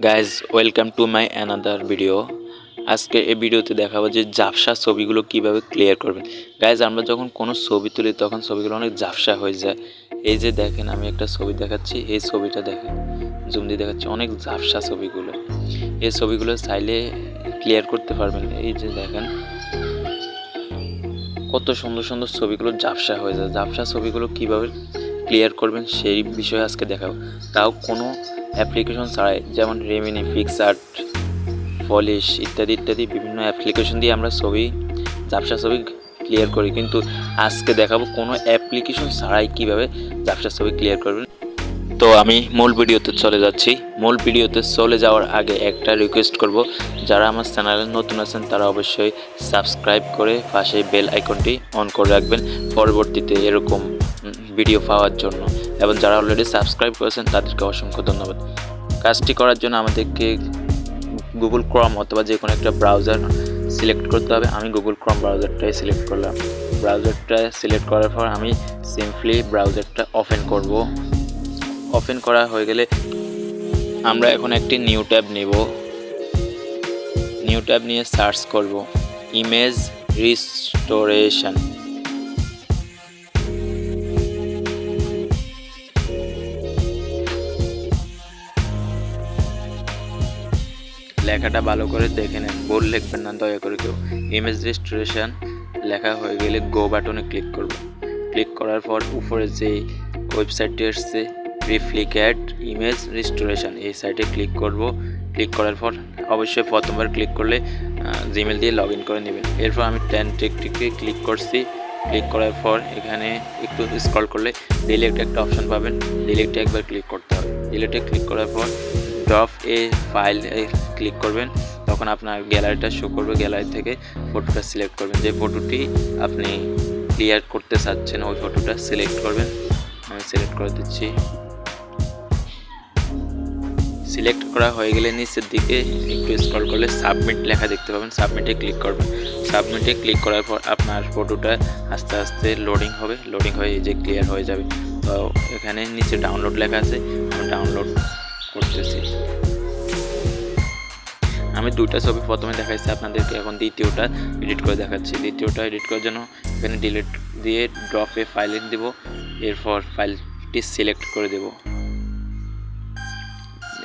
Guys welcome to my another video. আজকে এই ভিডিওতে দেখাবো যে ঝাপসা ছবিগুলো কিভাবে ক্লিয়ার করবেন। গাইজ আমরা যখন কোনো ছবি তুলি তখন ছবিগুলো অনেক ঝাপসা হয়ে যায়। এই যে দেখেন আমি একটা ছবি দেখাচ্ছি, এই ছবিটা দেখেন, জুম দিয়ে দেখাচ্ছি, অনেক ঝাপসা ছবিগুলো। এই ছবিগুলো চাইলে ক্লিয়ার করতে পারবেন। এই যে দেখেন কত সুন্দর সুন্দর ছবিগুলো ঝাপসা হয়ে যায়। ঝাপসা ছবিগুলো কিভাবে ক্লিয়ার করবেন সেই বিষয়ে আজকে দেখাবো, তাও কোনো অ্যাপ্লিকেশন ছাড়াই, যেমন রেমিনি, পিক্সআর্ট, পলিশ ইত্যাদি ইত্যাদি বিভিন্ন অ্যাপ্লিকেশন দিয়ে আমরা ঝাপসা ছবি ক্লিয়ার করি। কিন্তু আজকে দেখাবো কোনো অ্যাপ্লিকেশন ছাড়াই কিভাবে ঝাপসা ছবি ক্লিয়ার করবেন। তো আমি মূল ভিডিওতে চলে যাচ্ছি। মূল ভিডিওতে চলে যাওয়ার আগে একটা রিকোয়েস্ট করব, যারা আমার চ্যানেলে নতুন আছেন তারা অবশ্যই সাবস্ক্রাইব করে পাশে বেল আইকনটি অন করে রাখবেন পরবর্তীতে এরকম ভিডিও পাওয়ার জন্য। এবং যারা অলরেডি সাবস্ক্রাইব করেছেন তাদেরকে অসংখ্য ধন্যবাদ। কাজটি করার জন্য আমাদেরকে গুগল ক্রোম অথবা যে কোনো একটা ব্রাউজার সিলেক্ট করতে হবে। আমি গুগল ক্রোম ব্রাউজারটাই সিলেক্ট করলাম। ব্রাউজারটা সিলেক্ট করার পর আমি সিম্পলি ব্রাউজারটা ওপেন করব। ওপেন করা হয়ে গেলে আমরা এখন একটি নিউ ট্যাব নেব। নিউ ট্যাব নিয়ে সার্চ করব ইমেজ রিস্টোরেশন। লেখাটা ভালো করে দেখে নেন, ভুল লিখবেন না দয়া করে কেউ। ইমেজ রিস্টোরেশন লেখা হয়ে গেলে গো বাটনে ক্লিক করব। ক্লিক করার পর উপরে যে ওয়েবসাইটটি আসছে রিফ্লিক্যাট ইমেজ রিস্টোরেশন, এই সাইটে ক্লিক করব। ক্লিক করার পর অবশ্যই প্রথমবার ক্লিক করলে জিমেল দিয়ে লগ ইন করে নেবেন। এরপর আমি 10 টিকে ক্লিক করছি। ক্লিক করার পর এখানে একটু স্ক্রল করলে ডিলিট একটা অপশন পাবেন, ডিলিটে একবার ক্লিক করতে হবে। ডিলিটে ক্লিক করার পর ড্রপ এ ফাইল ক্লিক করবেন, তখন আপনার গ্যালারিটা শো করবে। গ্যালারি থেকে ফটোটা সিলেক্ট করবেন, যে ফটোটি আপনি ক্লিয়ার করতে চাচ্ছেন ওই ফটোটা সিলেক্ট করবেন। আমি সিলেক্ট করে দিচ্ছি। সিলেক্ট করা হয়ে গেলে নিচের দিকে একটু স্ক্রল করলে সাবমিট লেখা দেখতে পাবেন, সাবমিটে ক্লিক করবেন। সাবমিটে ক্লিক করার পর আপনার ফটোটা আস্তে আস্তে লোডিং হবে। লোডিং হয়ে এই যে ক্লিয়ার হয়ে যাবে। তো এখানে নিচে ডাউনলোড লেখা আছে, আমি ডাউনলোড করতেছি। আমি দুইটা ছবি প্রথমে দেখাচ্ছি আপনাদেরকে, এখন দ্বিতীয়টা এডিট করে দেখাচ্ছি। দ্বিতীয়টা এডিট করার জন্য এখানে ডিলিট দিয়ে ড্রপে ফাইল দিব। এরপর ফাইলটি সিলেক্ট করে দেব।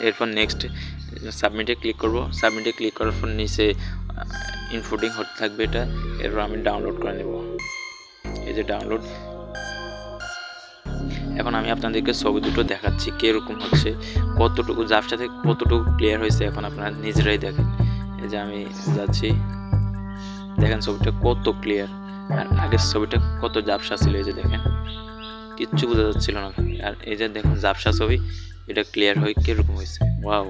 এরপর নেক্সট সাবমিটে ক্লিক করব। সাবমিটে ক্লিক করার পর নিচে ইনপুটিং হতে থাকবে এটা। এরপর আমি ডাউনলোড করে নেব। এই যে ডাউনলোড। এখন আমি আপনাদেরকে ছবি দুটো দেখাচ্ছি কীরকম হচ্ছে, কতটুকু ঝাপসা থেকে কতটুকু ক্লিয়ার হয়েছে এখন আপনারা নিজেরাই দেখেন। এই যে আমি যাচ্ছি, দেখেন ছবিটা কত ক্লিয়ার, আর আগের ছবিটা কত ঝাপসা ছিল। এই যে দেখেন কিচ্ছু বোঝা যাচ্ছিল না। আর এই যে দেখুন ঝাপসা ছবি, এটা ক্লিয়ার হয়ে কীরকম হয়েছে। ওয়াও।